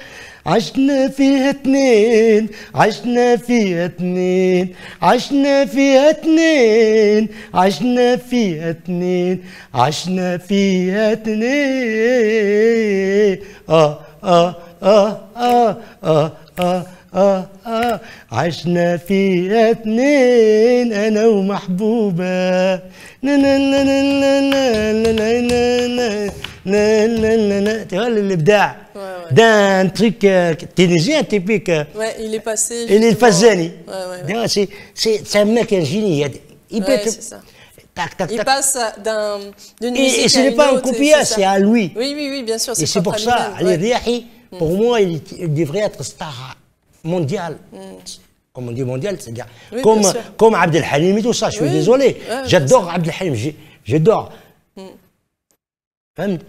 عشنا فيها اتنين عشنا فيها اتنين عشنا فيها اتنين عشنا فيها اتنين عشنا فيها اتنين عشنا فيها اتنين انا ومحبوبه tu vois l'ibda d'un truc tunisien typique. Ouais, il est passé. Il est Fazani. Ouais. C'est un mec un génie. Il peut c'est ça. Il passe d'une musique et ce n'est pas un copieur, c'est à lui. Oui, bien sûr. Et c'est pour ça, Ali Riahi, pour moi, il devrait être star mondial. Comme on dit mondial, c'est-à-dire comme Abdel Halim et tout ça. Je suis désolé. J'adore Abdel Halim. J'adore. فهمت؟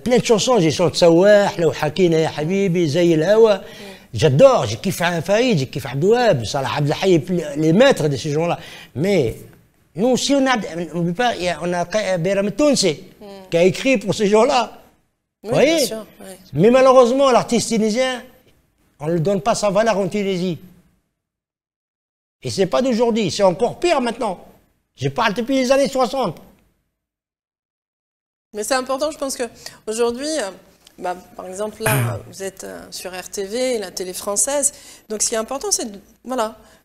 plein de chansons, j'ai chanté سواح لو حكينا يا حبيبي زي الهوى. J'adore, j'ai kiffé Faïd, j'ai kiffé Abdouab, Salah Abdel Hayy, les maîtres de ces gens-là. Mais nous aussi, on a Béram Tounsi qui a écrit pour ces gens-là. Vous voyez? Bien sûr, ouais. Mais malheureusement, l'artiste tunisien, on ne lui donne pas sa valeur en Tunisie. Et ce n'est pas d'aujourd'hui, c'est encore pire maintenant. Je parle depuis les années 60. Mais c'est important, je pense qu'aujourd'hui, par exemple, là, vous êtes sur RTV, la télé française. Donc, ce qui est important, c'est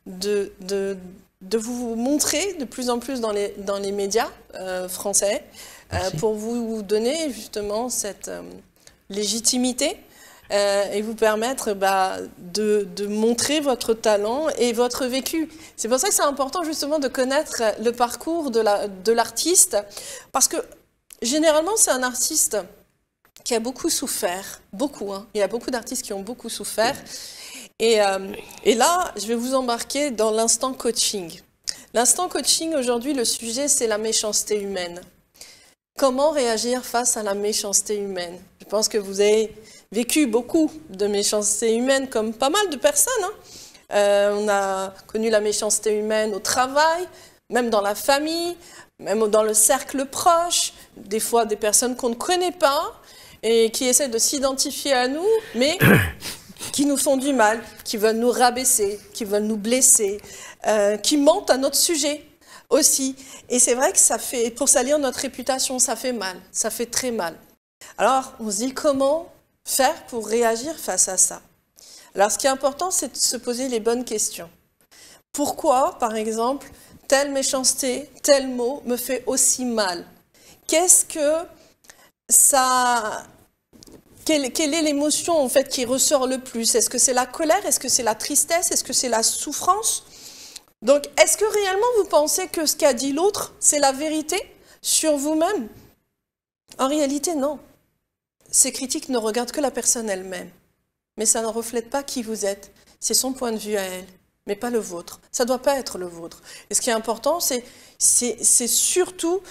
de vous montrer de plus en plus dans les médias français pour vous donner justement cette légitimité et vous permettre de montrer votre talent et votre vécu. C'est pour ça que c'est important justement de connaître le parcours de l'artiste, parce que généralement, c'est un artiste qui a beaucoup souffert, beaucoup. Hein. Il y a beaucoup d'artistes qui ont beaucoup souffert. Et là, je vais vous embarquer dans l'instant coaching. L'instant coaching, aujourd'hui, le sujet, c'est la méchanceté humaine. Comment réagir face à la méchanceté humaine? Je pense que vous avez vécu beaucoup de méchanceté humaine, comme pas mal de personnes. Hein. On a connu la méchanceté humaine au travail, même dans la famille, même dans le cercle proche, des fois des personnes qu'on ne connaît pas et qui essaient de s'identifier à nous, mais qui nous font du mal, qui veulent nous rabaisser, qui veulent nous blesser, qui mentent à notre sujet aussi. Et c'est vrai que ça fait, pour salir notre réputation, ça fait mal, ça fait très mal. Alors, on se dit comment faire pour réagir face à ça? Alors, ce qui est important, c'est de se poser les bonnes questions. Pourquoi, par exemple, telle méchanceté, tel mot me fait aussi mal? Qu'est-ce que ça... Quelle est l'émotion en fait qui ressort le plus? Est-ce que c'est la colère? Est-ce que c'est la tristesse? Est-ce que c'est la souffrance? Donc, est-ce que réellement vous pensez que ce qu'a dit l'autre, c'est la vérité sur vous-même? En réalité, non. Ces critiques ne regardent que la personne elle-même. Mais ça ne reflète pas qui vous êtes. C'est son point de vue à elle, mais pas le vôtre. Ça ne doit pas être le vôtre. Et ce qui est important, c'est surtout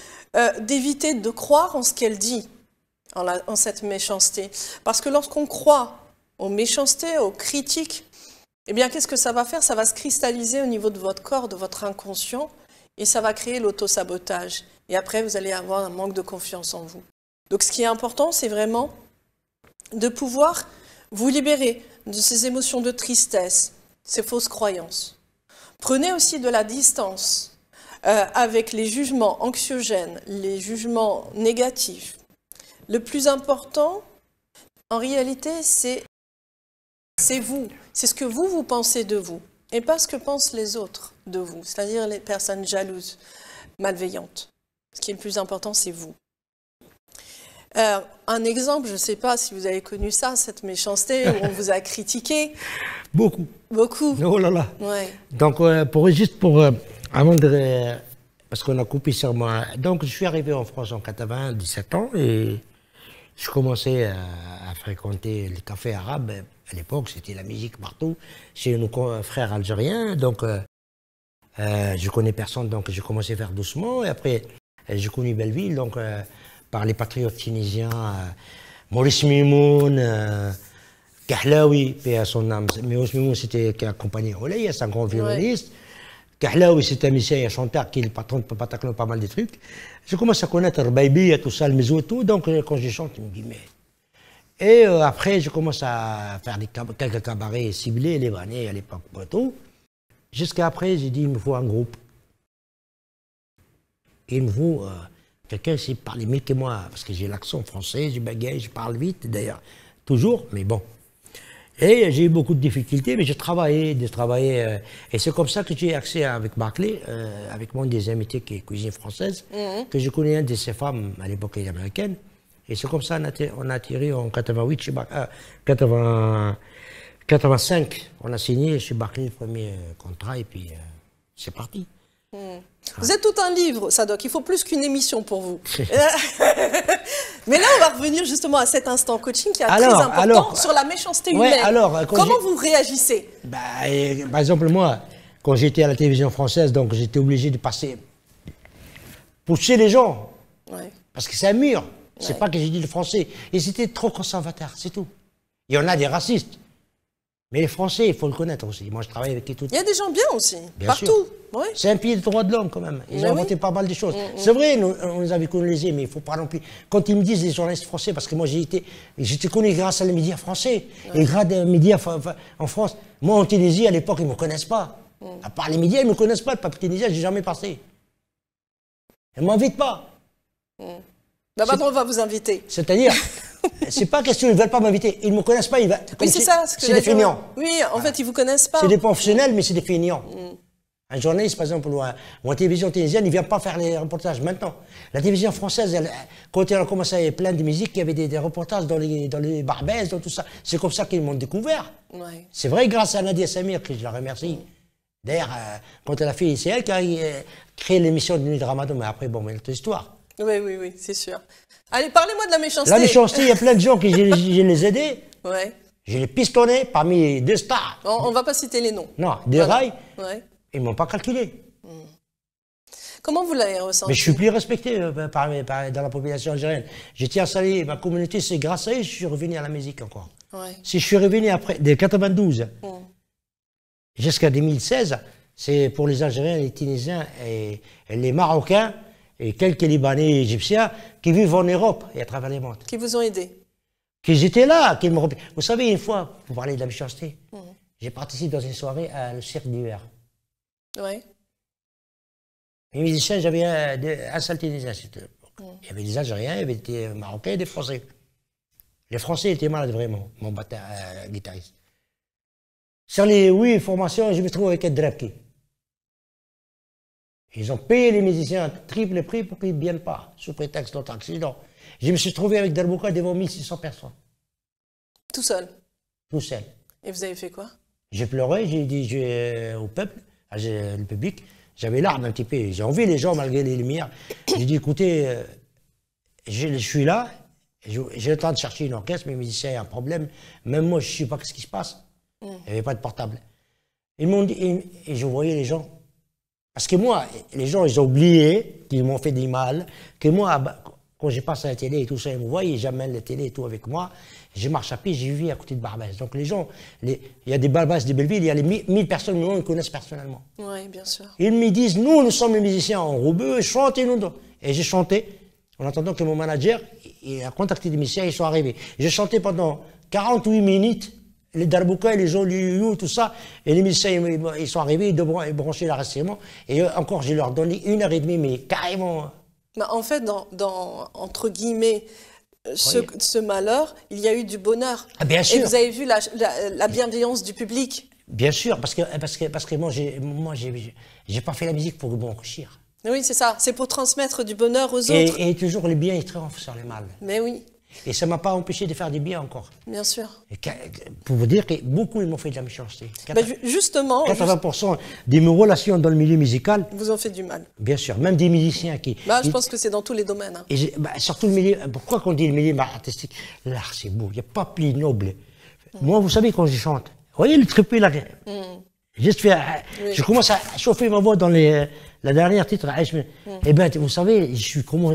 d'éviter de croire en ce qu'elle dit, en cette méchanceté. Parce que lorsqu'on croit aux méchancetés, aux critiques, eh bien, qu'est-ce que ça va faire? Ça va se cristalliser au niveau de votre corps, de votre inconscient, et ça va créer l'auto-sabotage. Et après, vous allez avoir un manque de confiance en vous. Donc, ce qui est important, c'est vraiment de pouvoir vous libérer de ces émotions de tristesse, ces fausses croyances. Prenez aussi de la distance avec les jugements anxiogènes, les jugements négatifs. Le plus important, en réalité, c'est vous. C'est ce que vous pensez de vous et pas ce que pensent les autres de vous, c'est-à-dire les personnes jalouses, malveillantes. Ce qui est le plus important, c'est vous. Un exemple, je ne sais pas si vous avez connu ça, cette méchanceté où on vous a critiqué. Beaucoup. Beaucoup. Oh là là. Ouais. Donc, avant de... parce qu'on a coupé sur moi. Donc, je suis arrivé en France en 97 ans et je commençais à fréquenter les cafés arabes. À l'époque, c'était la musique partout, chez nos frères algériens. Donc, je connais personne, donc j'ai commencé à faire doucement. Et après, j'ai connu Belleville, donc par les patriotes tunisiens, Maurice Mimoun, Kahlaoui, paix à son âme. Maurice Mimoun, c'était qui accompagnait Olaya, c'est un grand violoniste. Kahlaoui, c'était un musicien et un chanteur qui est le patron de Bataclan, pas mal de trucs. Je commence à connaître Baby et tout ça, le Mezou et tout. Donc, quand je chante, il me dit, mais. Et après, je commence à faire quelques cabarets ciblés, libanais à l'époque, tout. Jusqu'à après, j'ai dit, il me faut un groupe. Et il me faut quelqu'un qui parle mieux que moi, parce que j'ai l'accent français, je bégaye, je parle vite, d'ailleurs, toujours, mais bon. Et j'ai eu beaucoup de difficultés, mais j'ai travaillé, et c'est comme ça que j'ai accès avec Barclay, avec mon des invités qui est cuisine française, que je connais une de ces femmes, à l'époque américaine. Et c'est comme ça qu'on a atterri en 88, chez 85, on a signé chez Barclay le premier contrat, et puis c'est parti. Vous êtes tout un livre, Sadok, il faut plus qu'une émission pour vous. Mais là, on va revenir justement à cet instant coaching qui est très important sur la méchanceté humaine. Comment vous réagissez? Par exemple, moi, quand j'étais à la télévision française, donc j'étais obligé de passer, pousser les gens, parce que c'est un mur. C'est pas que j'ai dit le français. Et c'était trop conservateur, c'est tout. Il y en a des racistes. Mais les Français, il faut le connaître aussi. Moi, je travaille avec tout. Il y a des gens bien aussi, bien partout. Oui. C'est un pays de droits de l'homme, quand même. Ils ont inventé pas mal de choses. C'est vrai, on nous avait colonisés, mais il ne faut pas non plus... Quand ils me disent, les journalistes français, parce que moi, j'étais connu grâce à les médias français, et grâce aux médias en France. Moi, en Tunisie, à l'époque, ils ne me connaissent pas. À part les médias, ils ne me connaissent pas. Le papier tunisien, je n'ai jamais passé. Ils ne m'invitent pas. Maintenant, on va vous inviter. C'est-à-dire, c'est pas question, ils ne veulent pas m'inviter. Ils ne me connaissent pas. Oui, c'est ça. C'est des feignants. Oui, en fait, ils ne vous connaissent pas. C'est des professionnels, mais c'est des feignants. Un journaliste, par exemple, ou en télévision tunisienne, il ne vient pas faire les reportages maintenant. La télévision française, quand elle a commencé à y avoir plein de musique, il y avait des reportages dans les Barbès, dans tout ça. C'est comme ça qu'ils m'ont découvert. C'est vrai, grâce à Nadia Samir, que je la remercie. D'ailleurs, quand elle a fait, c'est elle qui a créé l'émission de Nuit de Ramadan, mais après, bon, mais notre histoire. Oui, c'est sûr. Allez, parlez-moi de la méchanceté. La méchanceté, il y a plein de gens que je les ai aidés. Je les pistonnais parmi des stars. On ne va pas citer les noms. Non, des rails. Ils ne m'ont pas calculé. Comment vous l'avez ressenti? Mais je suis plus respecté dans la population algérienne. Je tiens à saluer ma communauté, c'est grâce à eux que je suis revenu à la musique encore. Si je suis revenu après, dès 92 jusqu'à 2016, c'est pour les Algériens, les Tunisiens et les Marocains, et quelques Libanais et Égyptiens qui vivent en Europe et à travers les mondes. Qui vous ont aidé? Qu'ils étaient là, qu'ils me... Vous savez, une fois, pour parler de la méchanceté, j'ai participé dans une soirée à le cirque d'hiver. Les musiciens, j'avais un seul Tunisien. Il y avait des Algériens, il y avait des Marocains et des Français. Les Français étaient malades vraiment, mon guitariste. Sur les 8 formations, je me trouve avec un Drapki. Ils ont payé les musiciens triple prix pour qu'ils ne viennent pas, sous prétexte d'autres accidents. Je me suis trouvé avec Darbouka devant 1600 personnes. Tout seul? Tout seul. Et vous avez fait quoi? J'ai pleuré, j'ai dit au peuple, le public, j'avais larmes un petit peu. J'ai envie les gens malgré les lumières. J'ai dit, écoutez, je suis là, j'ai le temps de chercher une orchestre, mes musiciens, il y a un problème. Même moi, je ne sais pas ce qui se passe. Il n'y avait pas de portable. Ils m'ont dit, et je voyais les gens. Parce que moi, les gens, ils ont oublié qu'ils m'ont fait du mal, que moi, quand je passe à la télé et tout ça, ils me voient, j'amène la télé et tout avec moi. Je marche à pied, j'y vis à côté de Barbès. Donc les gens, il y a des Barbès de Belleville, il y a les 1000 personnes, nous, ils me connaissent personnellement. Oui, bien sûr. Ils me disent, nous sommes les musiciens en Roubaix, chantez-nous. Et j'ai chanté, en attendant que mon manager il a contacté des musiciens, ils sont arrivés. J'ai chanté pendant 48 minutes, les darboukas, les joliou, tout ça, et les musiciens, ils sont arrivés, ils branchaient l'enregistrement, et encore, je leur donné 1h30, mais carrément. Bah, en fait, entre guillemets, ce malheur, il y a eu du bonheur. Ah, bien sûr. Et vous avez vu la bienveillance du public. Bien sûr, parce que moi, j'ai pas fait la musique pour m'enrichir. Oui, c'est ça. C'est pour transmettre du bonheur aux autres. Et toujours le bien, il triomphe sur le mal. Mais oui. Et ça ne m'a pas empêché de faire du bien encore. Bien sûr. Et pour vous dire que beaucoup, ils m'ont fait de la méchanceté. Justement. 80% de mes relations dans le milieu musical. Vous ont fait du mal. Bien sûr, même des musiciens qui. Je pense que c'est dans tous les domaines. Hein. Et surtout le milieu. Pourquoi qu'on dit le milieu artistique? L'art, c'est beau. Il n'y a pas plus noble. Moi, vous savez, quand je chante, vous voyez le trippé là. Juste fait. Oui. Je commence à chauffer ma voix dans la dernière titre. Eh bien, vous savez,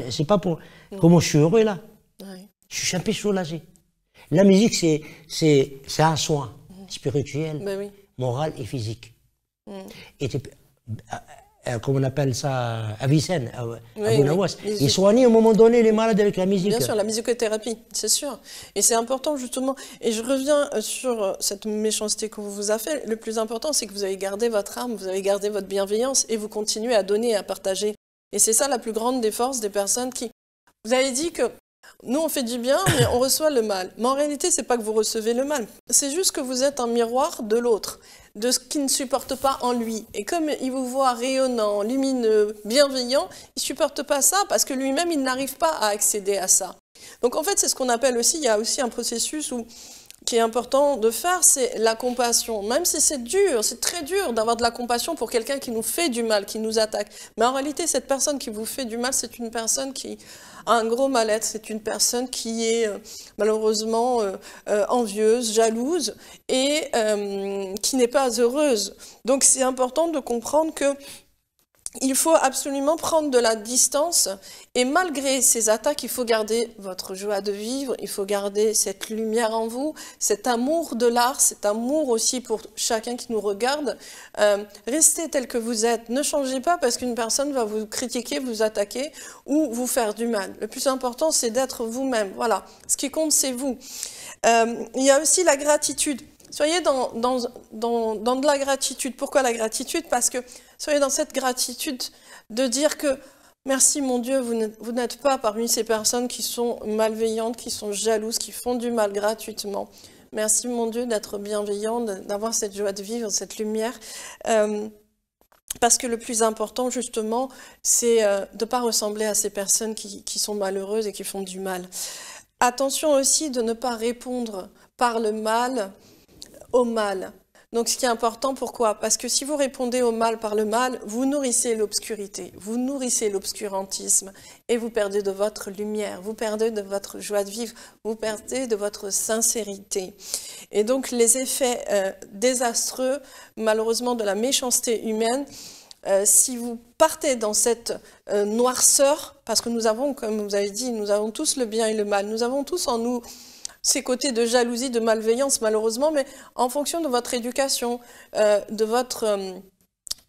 c'est pas pour. Comment je suis heureux là. Oui. Je suis un peu soulagé. La musique, c'est un soin spirituel, moral et physique. Et comme on appelle ça, à Vicenne, à Bounaouas, ils soignent à un moment donné les malades avec la musique. Bien sûr, la musicothérapie, c'est sûr. Et c'est important justement. Et je reviens sur cette méchanceté qu'on vous a fait. Le plus important, c'est que vous avez gardé votre âme, vous avez gardé votre bienveillance et vous continuez à donner et à partager. Et c'est ça la plus grande des forces des personnes qui... Vous avez dit que nous, on fait du bien, mais on reçoit le mal. Mais en réalité, ce n'est pas que vous recevez le mal. C'est juste que vous êtes un miroir de l'autre, de ce qui ne supporte pas en lui. Et comme il vous voit rayonnant, lumineux, bienveillant, il ne supporte pas ça parce que lui-même, il n'arrive pas à accéder à ça. Donc en fait, c'est ce qu'on appelle aussi, il y a aussi un processus qui est important de faire, c'est la compassion. Même si c'est dur, c'est très dur d'avoir de la compassion pour quelqu'un qui nous fait du mal, qui nous attaque. Mais en réalité, cette personne qui vous fait du mal, c'est une personne qui a un gros mal-être. C'est une personne qui est malheureusement envieuse, jalouse et qui n'est pas heureuse. Donc c'est important de comprendre que il faut absolument prendre de la distance et malgré ces attaques, il faut garder votre joie de vivre, il faut garder cette lumière en vous, cet amour de l'art, cet amour aussi pour chacun qui nous regarde. Restez tel que vous êtes, ne changez pas parce qu'une personne va vous critiquer, vous attaquer ou vous faire du mal. Le plus important, c'est d'être vous-même. Voilà, ce qui compte, c'est vous. Il y a aussi la gratitude. Soyez dans de la gratitude. Pourquoi la gratitude? Parce que soyez dans cette gratitude de dire que merci mon Dieu, vous n'êtes pas parmi ces personnes qui sont malveillantes, qui sont jalouses, qui font du mal gratuitement. Merci mon Dieu d'être bienveillant, d'avoir cette joie de vivre, cette lumière. Parce que le plus important justement, c'est de ne pas ressembler à ces personnes qui sont malheureuses et qui font du mal. Attention aussi de ne pas répondre par le mal au mal. Donc ce qui est important, pourquoi? Parce que si vous répondez au mal par le mal, vous nourrissez l'obscurité, vous nourrissez l'obscurantisme et vous perdez de votre lumière, vous perdez de votre joie de vivre, vous perdez de votre sincérité. Et donc les effets désastreux, malheureusement, de la méchanceté humaine, si vous partez dans cette noirceur, parce que nous avons, comme vous avez dit, nous avons tous le bien et le mal, nous avons tous en nous ces côtés de jalousie, de malveillance malheureusement, mais en fonction de votre éducation,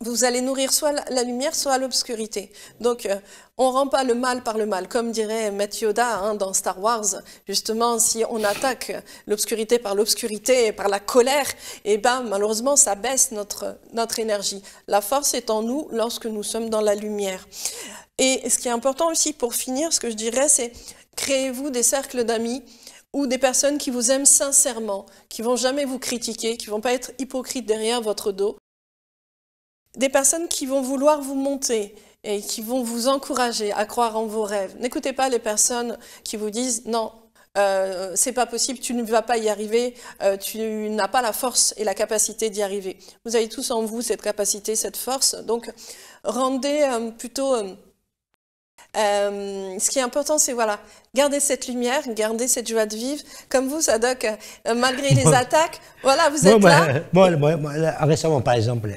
vous allez nourrir soit la lumière, soit l'obscurité. Donc on ne rend pas le mal par le mal, comme dirait Maître Yoda dans Star Wars. Justement, si on attaque l'obscurité, et par la colère, et ben malheureusement ça baisse notre énergie. La force est en nous lorsque nous sommes dans la lumière. Et ce qui est important aussi pour finir, ce que je dirais, c'est créez-vous des cercles d'amis ou des personnes qui vous aiment sincèrement, qui ne vont jamais vous critiquer, qui ne vont pas être hypocrites derrière votre dos. Des personnes qui vont vouloir vous monter et qui vont vous encourager à croire en vos rêves. N'écoutez pas les personnes qui vous disent « non, c'est pas possible, tu ne vas pas y arriver, tu n'as pas la force et la capacité d'y arriver ». Vous avez tous en vous cette capacité, cette force, donc rendez plutôt... ce qui est important, c'est voilà, garder cette lumière, garder cette joie de vivre. Comme vous, Sadok, malgré les attaques, voilà, vous êtes là. Moi, récemment, par exemple,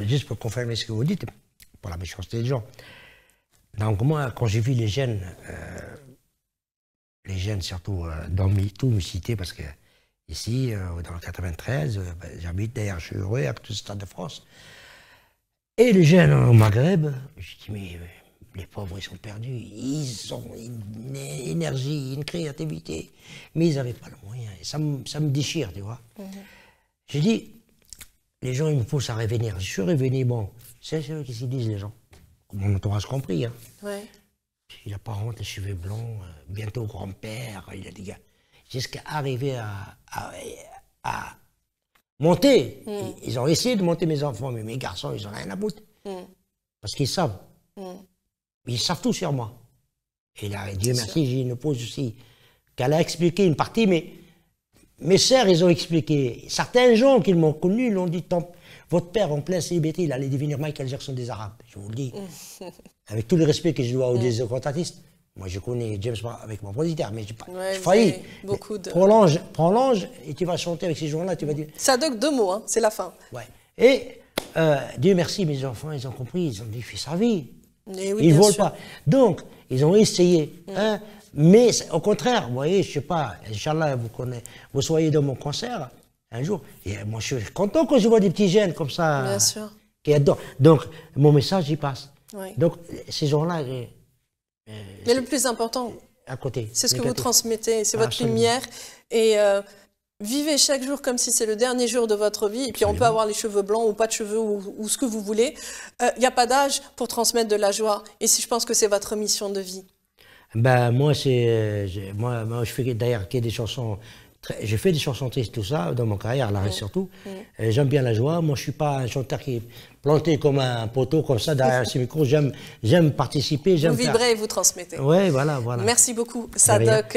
juste pour confirmer ce que vous dites, pour la méchanceté des gens. Donc moi, quand j'ai vu les jeunes les jeunes surtout dans tout me citer parce que ici, dans le 93, j'habite d'ailleurs, je suis heureux avec tout le Stade de France. Et les jeunes au Maghreb, je dis mais les pauvres ils sont perdus, ils ont une énergie, une créativité, mais ils n'avaient pas le moyen. Et ça me déchire, tu vois. Je dis, les gens ils me poussent à revenir. Je suis revenu, bon, c'est ce qu'ils disent les gens. Mon entourage compris. Hein. Ouais. Il a pas honte, les cheveux blonds, bientôt grand-père, il a des gars. Jusqu'à arriver à monter. Ils ont essayé de monter mes enfants, mais mes garçons, ils n'ont rien à foutre. Parce qu'ils savent. Ils savent tout sur moi. Et là, Dieu merci, j'ai une épouse aussi, qu'elle a expliqué une partie, mais mes sœurs, ils ont expliqué. Certains gens qui m'ont connu, ils l'ont dit, votre père en plein célébrité, il allait devenir Michael Jackson des Arabes. Je vous le dis. Avec tout le respect que je dois aux contratistes. Moi, je connais James avec mon producteur, mais j'ai failli. Beaucoup de... Prends l'ange et tu vas chanter avec ces gens-là, tu vas dire... Ça donne 2 mots, hein, c'est la fin. Ouais. Et Dieu merci, mes enfants, ils ont compris, ils ont dit, il fait sa vie. Et oui, ils ne volent pas. Donc, ils ont essayé. Hein, mais au contraire, vous voyez, je ne sais pas, Inch'Allah, vous soyez dans mon concert un jour. Et moi, je suis content quand je vois des petits jeunes comme ça. Bien sûr. Qui adorent. Donc, mon message, il passe. Oui. Donc, ces gens-là... mais le plus important, à côté, c'est ce que vous transmettez, c'est votre lumière. Et vivez chaque jour comme si c'est le dernier jour de votre vie. Et puis on peut avoir les cheveux blancs ou pas de cheveux ou ce que vous voulez. Il n'y a pas d'âge pour transmettre de la joie. Et je pense que c'est votre mission de vie. Ben, moi, moi, je fais d'ailleurs des chansons. J'ai fait des chansons tristes, tout ça, dans mon carrière, à l'arrêt surtout. J'aime bien la joie. Moi, je ne suis pas un chanteur qui est planté comme un poteau, comme ça, derrière ce micro. J'aime participer. Vous vibrez et vous transmettez. Oui, voilà. Merci beaucoup, Sadok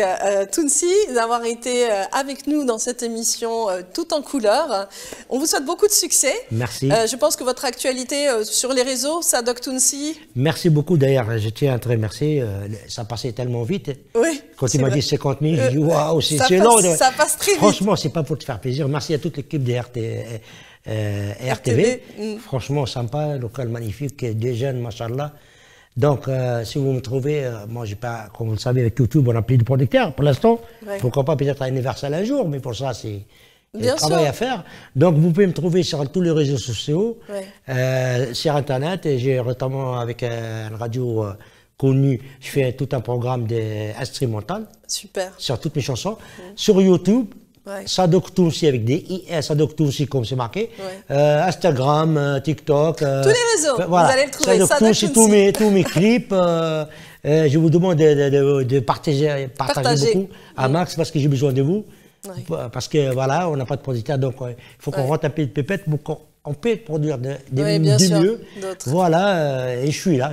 Tounsi, d'avoir été avec nous dans cette émission Tout en couleur. On vous souhaite beaucoup de succès. Merci. Je pense que votre actualité sur les réseaux, Sadok Tounsi. Merci beaucoup, d'ailleurs. Je tiens à te remercier. Ça passait tellement vite. Oui. Quand il m'a dit 50 000, je dis waouh, c'est long. Ça passe très vite. Franchement, c'est pas pour te faire plaisir. Merci à toute l'équipe de RTV. Franchement, sympa, local magnifique, des jeunes, machallah. Donc, si vous me trouvez, moi, j'ai pas, comme vous le savez, avec YouTube, on a plus de producteurs pour l'instant. Pourquoi pas peut-être à Universal un jour, mais pour ça, c'est un travail à faire. Donc, vous pouvez me trouver sur tous les réseaux sociaux, sur Internet. Et j'ai notamment avec une radio connu, je fais tout un programme instrumental. Super. Sur toutes mes chansons. Sur YouTube, Sadok Tounsi avec des I, Sadok Tounsi comme c'est marqué. Instagram, TikTok. Tous les réseaux, voilà. Vous allez le trouver. Sadok Tounsi, tous mes clips. Je vous demande de partager beaucoup à Max parce que j'ai besoin de vous. Parce que voilà, on n'a pas de producteur, donc il faut qu'on rentre un peu de pépette pour on peut produire du mieux. Voilà, et je suis là.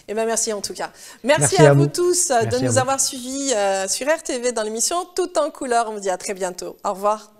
Eh ben merci en tout cas. Merci à vous tous de nous avoir suivis sur RTV dans l'émission Tout en couleur. On vous dit à très bientôt. Au revoir.